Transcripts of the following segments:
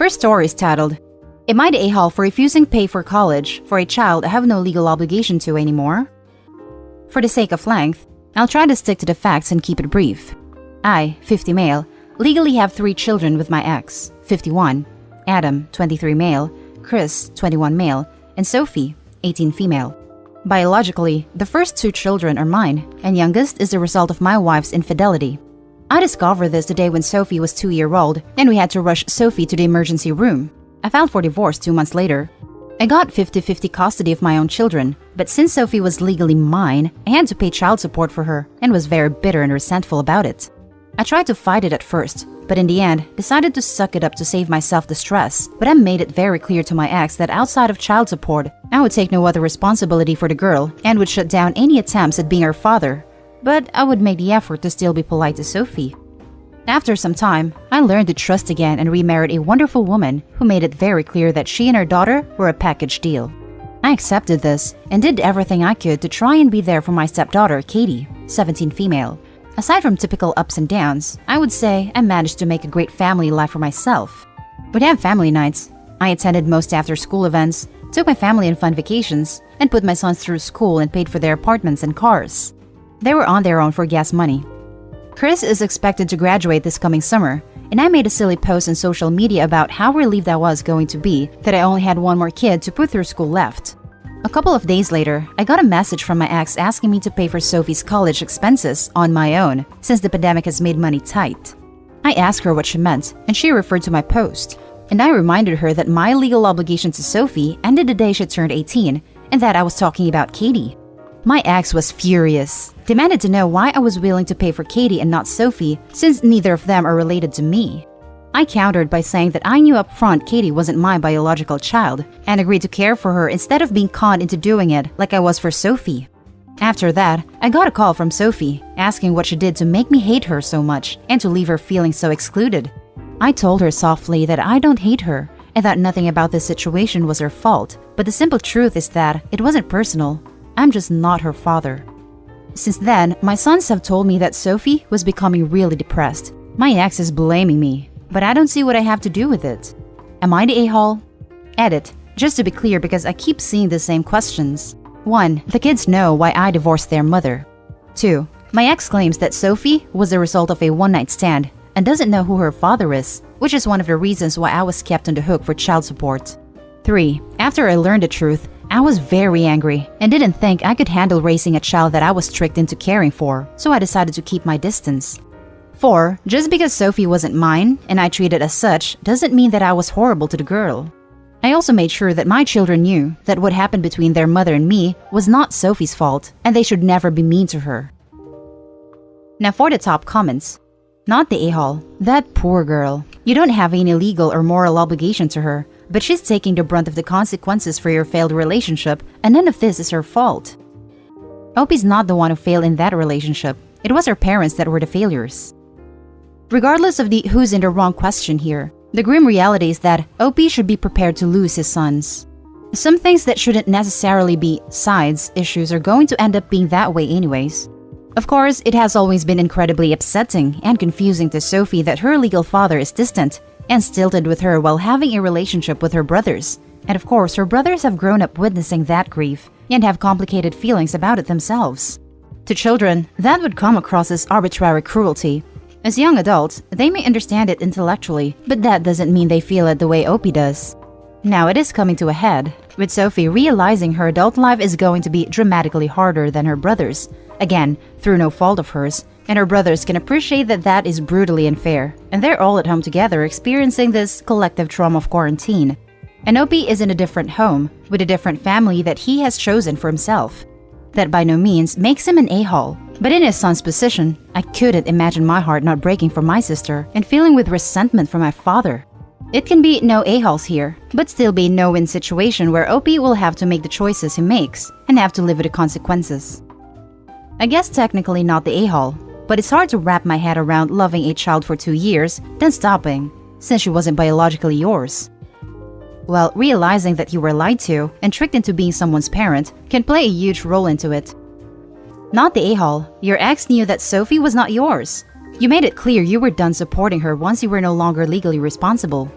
first story is titled, Am I the a-hole for refusing pay for college for a child I have no legal obligation to anymore? For the sake of length, I'll try to stick to the facts and keep it brief. I, 50 male, legally have 3 children with my ex, 51, Adam, 23 male, Chris, 21 male, and Sophie, 18 female. Biologically, the first 2 children are mine, and youngest is the result of my wife's infidelity. I discovered this the day when Sophie was 2-year-old, and we had to rush Sophie to the emergency room. I filed for divorce 2 months later. I got 50-50 custody of my own children, but since Sophie was legally mine, I had to pay child support for her and was very bitter and resentful about it. I tried to fight it at first, but in the end, decided to suck it up to save myself the stress. But I made it very clear to my ex that outside of child support, I would take no other responsibility for the girl and would shut down any attempts at being her father. But I would make the effort to still be polite to Sophie. After some time, I learned to trust again and remarried a wonderful woman who made it very clear that she and her daughter were a package deal. I accepted this and did everything I could to try and be there for my stepdaughter, Katie, 17 female. Aside from typical ups and downs, I would say I managed to make a great family life for myself. We'd have family nights. I attended most after-school events, took my family on fun vacations, and put my sons through school and paid for their apartments and cars. They were on their own for gas money. Chris is expected to graduate this coming summer, and I made a silly post on social media about how relieved I was going to be that I only had one more kid to put through school left. A couple of days later, I got a message from my ex asking me to pay for Sophie's college expenses on my own, since the pandemic has made money tight. I asked her what she meant, and she referred to my post. And I reminded her that my legal obligation to Sophie ended the day she turned 18, and that I was talking about Katie. My ex was furious, demanded to know why I was willing to pay for Katie and not Sophie, since neither of them are related to me. I countered by saying that I knew up front Katie wasn't my biological child, and agreed to care for her instead of being conned into doing it like I was for Sophie. After that, I got a call from Sophie, asking what she did to make me hate her so much and to leave her feeling so excluded. I told her softly that I don't hate her, and that nothing about this situation was her fault, but the simple truth is that it wasn't personal. I'm just not her father. Since then, my sons have told me that Sophie was becoming really depressed. My ex is blaming me, but I don't see what I have to do with it. Am I the a-hole? Edit, just to be clear because I keep seeing the same questions. 1. The kids know why I divorced their mother. 2. My ex claims that Sophie was the result of a one-night stand and doesn't know who her father is, which is one of the reasons why I was kept on the hook for child support. 3. After I learned the truth, I was very angry and didn't think I could handle raising a child that I was tricked into caring for, so I decided to keep my distance. 4. Just because Sophie wasn't mine and I treated as such doesn't mean that I was horrible to the girl. I also made sure that my children knew that what happened between their mother and me was not Sophie's fault and they should never be mean to her. Now for the top comments. Not the a-hole. That poor girl. You don't have any legal or moral obligation to her, but she's taking the brunt of the consequences for your failed relationship, and none of this is her fault. Opie's not the one who failed in that relationship. It was her parents that were the failures. Regardless of the who's in the wrong question here, the grim reality is that Opie should be prepared to lose his sons. Some things that shouldn't necessarily be sides issues are going to end up being that way anyways. Of course, it has always been incredibly upsetting and confusing to Sophie that her legal father is distant and stilted with her while having a relationship with her brothers. And of course, her brothers have grown up witnessing that grief and have complicated feelings about it themselves. To children, that would come across as arbitrary cruelty. As young adults, they may understand it intellectually, but that doesn't mean they feel it the way Opie does. Now it is coming to a head, with Sophie realizing her adult life is going to be dramatically harder than her brothers, again, through no fault of hers, and her brothers can appreciate that that is brutally unfair, and they're all at home together experiencing this collective trauma of quarantine. And Opie is in a different home, with a different family that he has chosen for himself. That by no means makes him an a-hole, but in his son's position, I couldn't imagine my heart not breaking for my sister and feeling with resentment for my father. It can be no a-holes here, but still be a no-win situation where Opie will have to make the choices he makes and have to live with the consequences. I guess technically not the a-hole, but it's hard to wrap my head around loving a child for 2 years, then stopping, since she wasn't biologically yours. Well, realizing that you were lied to and tricked into being someone's parent can play a huge role into it. Not the a-hole, your ex knew that Sophie was not yours. You made it clear you were done supporting her once you were no longer legally responsible.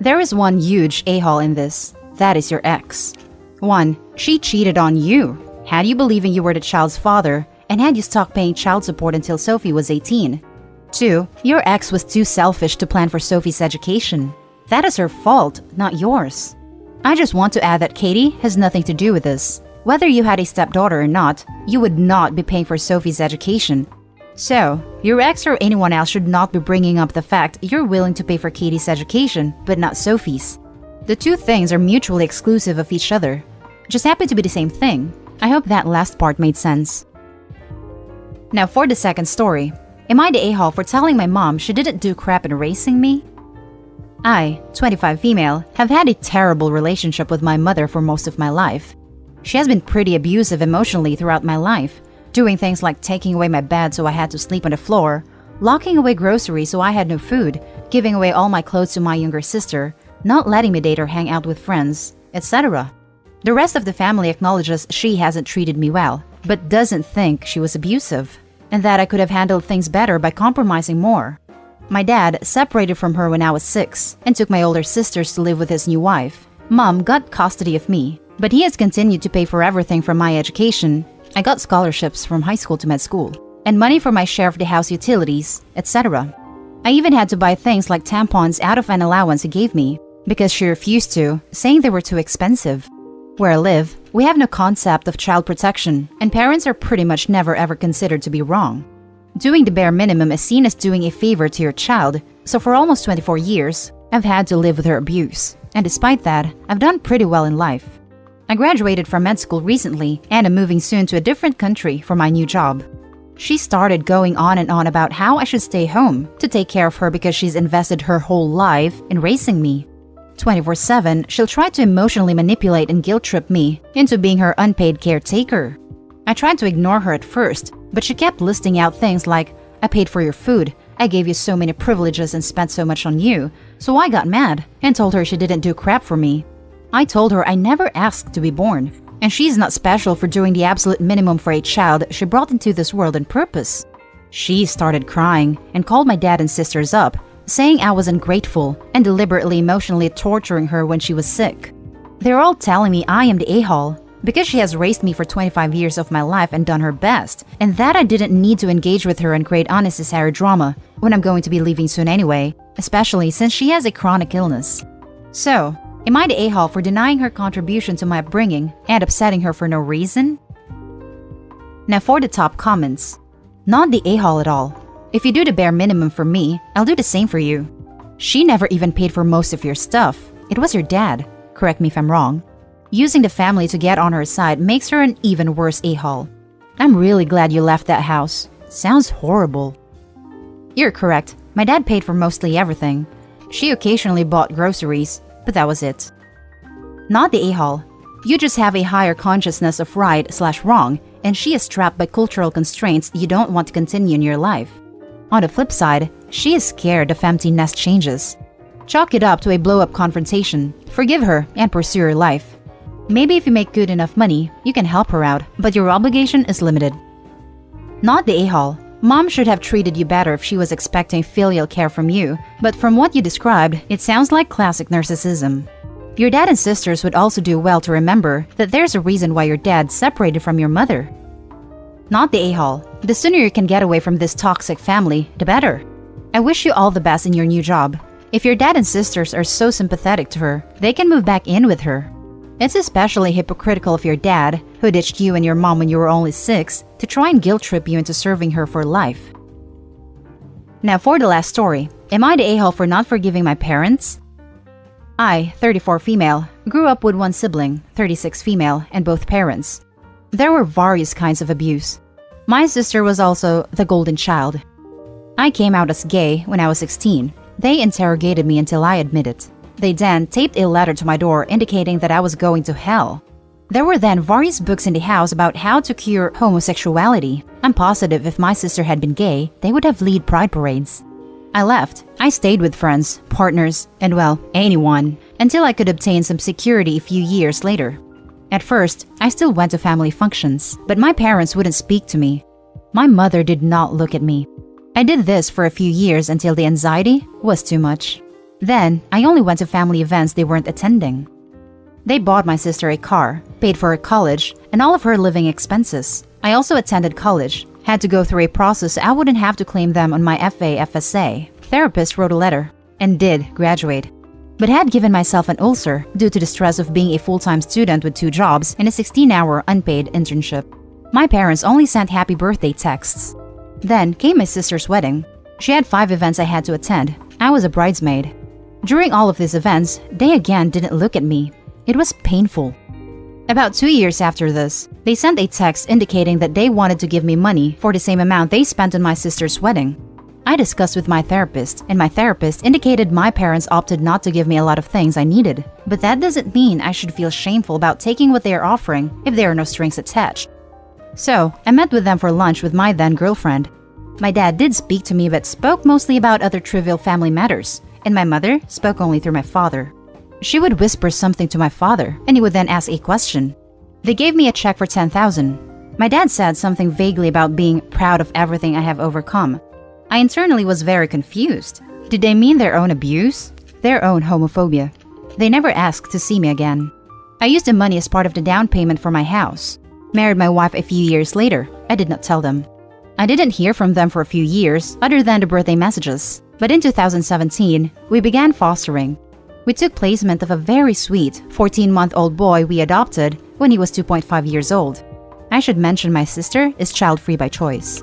There is one huge a-hole in this. That is your ex. 1. She cheated on you. Had you believing you were the child's father and had you stopped paying child support until Sophie was 18. 2. Your ex was too selfish to plan for Sophie's education. That is her fault, not yours. I just want to add that Katie has nothing to do with this. Whether you had a stepdaughter or not, you would not be paying for Sophie's education. So, your ex or anyone else should not be bringing up the fact you're willing to pay for Katie's education, but not Sophie's. The two things are mutually exclusive of each other. Just happen to be the same thing. I hope that last part made sense. Now for the second story. Am I the a-hole for telling my mom she didn't do crap in raising me? I, 25 female, have had a terrible relationship with my mother for most of my life. She has been pretty abusive emotionally throughout my life, doing things like taking away my bed so I had to sleep on the floor, locking away groceries so I had no food, giving away all my clothes to my younger sister, not letting me date or hang out with friends, etc. The rest of the family acknowledges she hasn't treated me well, but doesn't think she was abusive, and that I could have handled things better by compromising more. My dad separated from her when I was 6 and took my older sisters to live with his new wife. Mom got custody of me, but he has continued to pay for everything from my education. I got scholarships from high school to med school, and money for my share of the house utilities, etc. I even had to buy things like tampons out of an allowance he gave me, because she refused to, saying they were too expensive. Where I live, we have no concept of child protection, and parents are pretty much never ever considered to be wrong. Doing the bare minimum is seen as doing a favor to your child, so for almost 24 years, I've had to live with her abuse, and despite that, I've done pretty well in life. I graduated from med school recently and am moving soon to a different country for my new job. She started going on and on about how I should stay home to take care of her because she's invested her whole life in raising me. 24/7, she'll try to emotionally manipulate and guilt-trip me into being her unpaid caretaker. I tried to ignore her at first, but she kept listing out things like, I paid for your food, I gave you so many privileges and spent so much on you, so I got mad and told her she didn't do crap for me. I told her I never asked to be born, and she's not special for doing the absolute minimum for a child she brought into this world on purpose. She started crying and called my dad and sisters up, saying I was ungrateful and deliberately emotionally torturing her when she was sick. They're all telling me I am the a-hole because she has raised me for 25 years of my life and done her best, and that I didn't need to engage with her and create unnecessary drama when I'm going to be leaving soon anyway, especially since she has a chronic illness. So, am I the a-hole for denying her contribution to my upbringing and upsetting her for no reason? Now for the top comments. Not the a-hole at all. If you do the bare minimum for me, I'll do the same for you. She never even paid for most of your stuff. It was your dad. Correct me if I'm wrong. Using the family to get on her side makes her an even worse a-hole. I'm really glad you left that house. Sounds horrible. You're correct. My dad paid for mostly everything. She occasionally bought groceries, but that was it. Not the a-hole. You just have a higher consciousness of right/wrong, and she is trapped by cultural constraints you don't want to continue in your life. On the flip side, she is scared of empty nest changes. Chalk it up to a blow-up confrontation, forgive her, and pursue your life. Maybe if you make good enough money, you can help her out, but your obligation is limited. Not the a-hole. Mom should have treated you better if she was expecting filial care from you, but from what you described, it sounds like classic narcissism. Your dad and sisters would also do well to remember that there's a reason why your dad separated from your mother. Not the a-hole. The sooner you can get away from this toxic family, the better. I wish you all the best in your new job. If your dad and sisters are so sympathetic to her, they can move back in with her. It's especially hypocritical of your dad, who ditched you and your mom when you were only 6, to try and guilt-trip you into serving her for life. Now for the last story. Am I the a-hole for not forgiving my parents? I, 34 female, grew up with one sibling, 36 female, and both parents. There were various kinds of abuse. My sister was also the golden child. I came out as gay when I was 16. They interrogated me until I admitted. They then taped a letter to my door indicating that I was going to hell. There were then various books in the house about how to cure homosexuality. I'm positive if my sister had been gay, they would have led pride parades. I left. I stayed with friends, partners, and well, anyone, until I could obtain some security a few years later. At first, I still went to family functions, but my parents wouldn't speak to me. My mother did not look at me. I did this for a few years until the anxiety was too much. Then, I only went to family events they weren't attending. They bought my sister a car, paid for her college, and all of her living expenses. I also attended college, had to go through a process so I wouldn't have to claim them on my FA/FSA. Therapist wrote a letter, and did graduate. But had given myself an ulcer due to the stress of being a full-time student with 2 jobs and a 16-hour unpaid internship. My parents only sent happy birthday texts. Then came my sister's wedding. She had 5 events I had to attend. I was a bridesmaid. During all of these events, they again didn't look at me. It was painful. About 2 years after this, they sent a text indicating that they wanted to give me money for the same amount they spent on my sister's wedding. I discussed with my therapist, and my therapist indicated my parents opted not to give me a lot of things I needed. But that doesn't mean I should feel shameful about taking what they are offering if there are no strings attached. So, I met with them for lunch with my then girlfriend. My dad did speak to me but spoke mostly about other trivial family matters, and my mother spoke only through my father. She would whisper something to my father, and he would then ask a question. They gave me a check for $10,000. My dad said something vaguely about being proud of everything I have overcome. I internally was very confused. Did they mean their own abuse? Their own homophobia? They never asked to see me again. I used the money as part of the down payment for my house. Married my wife a few years later. I did not tell them. I didn't hear from them for a few years, other than the birthday messages. But in 2017, we began fostering. We took placement of a very sweet 14-month-old boy we adopted when he was 2.5 years old. I should mention my sister is child-free by choice.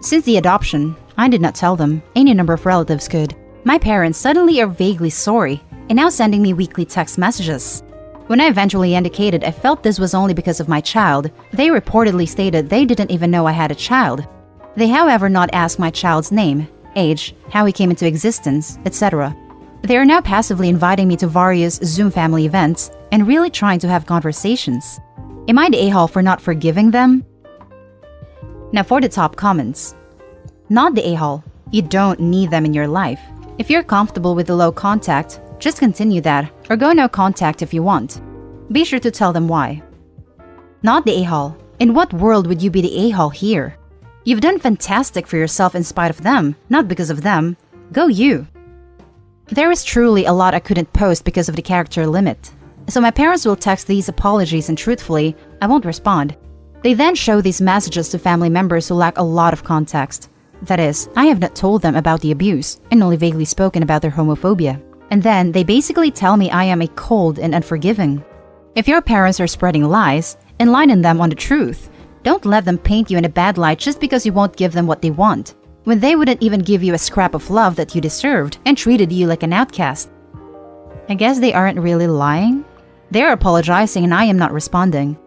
Since the adoption, I did not tell them. Any number of relatives could. My parents suddenly are vaguely sorry and now sending me weekly text messages. When I eventually indicated I felt this was only because of my child, they reportedly stated they didn't even know I had a child. They however not asked my child's name, age, how he came into existence, etc. They are now passively inviting me to various Zoom family events and really trying to have conversations. Am I the a-hole for not forgiving them? Now for the top comments. Not the a-hole. You don't need them in your life. If you're comfortable with the low contact, just continue that or go no contact if you want. Be sure to tell them why. Not the a-hole. In what world would you be the a-hole here? You've done fantastic for yourself in spite of them, not because of them. Go you. There is truly a lot I couldn't post because of the character limit. So my parents will text these apologies and truthfully, I won't respond. They then show these messages to family members who lack a lot of context. That is, I have not told them about the abuse and only vaguely spoken about their homophobia. And then they basically tell me I am a cold and unforgiving. If your parents are spreading lies, enlighten them on the truth. Don't let them paint you in a bad light just because you won't give them what they want, when they wouldn't even give you a scrap of love that you deserved and treated you like an outcast. I guess they aren't really lying. They're apologizing and I am not responding.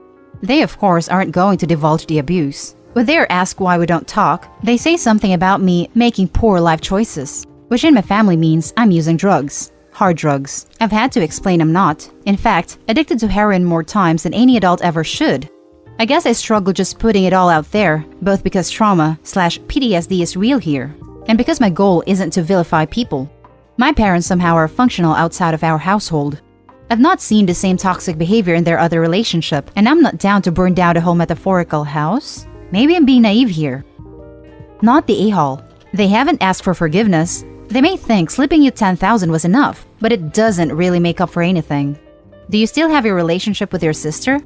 They of course aren't going to divulge the abuse. When they are asked why we don't talk, they say something about me making poor life choices, which in my family means I'm using drugs. Hard drugs. I've had to explain I'm not. In fact, addicted to heroin more times than any adult ever should. I guess I struggle just putting it all out there, both because trauma/PTSD is real here, and because my goal isn't to vilify people. My parents somehow are functional outside of our household. I've not seen the same toxic behavior in their other relationship, and I'm not down to burn down the whole metaphorical house. Maybe I'm being naive here. Not the a-hole. They haven't asked for forgiveness. They may think slipping you $10,000 was enough, but it doesn't really make up for anything. Do you still have a relationship with your sister?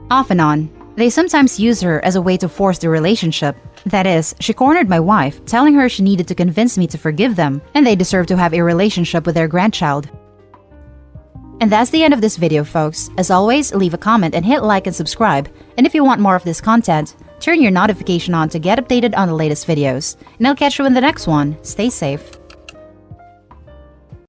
Off and on. They sometimes use her as a way to force the relationship. That is, she cornered my wife, telling her she needed to convince me to forgive them, and they deserve to have a relationship with their grandchild. And that's the end of this video, folks. As always, leave a comment and hit like and subscribe. And if you want more of this content, turn your notification on to get updated on the latest videos. And I'll catch you in the next one. Stay safe.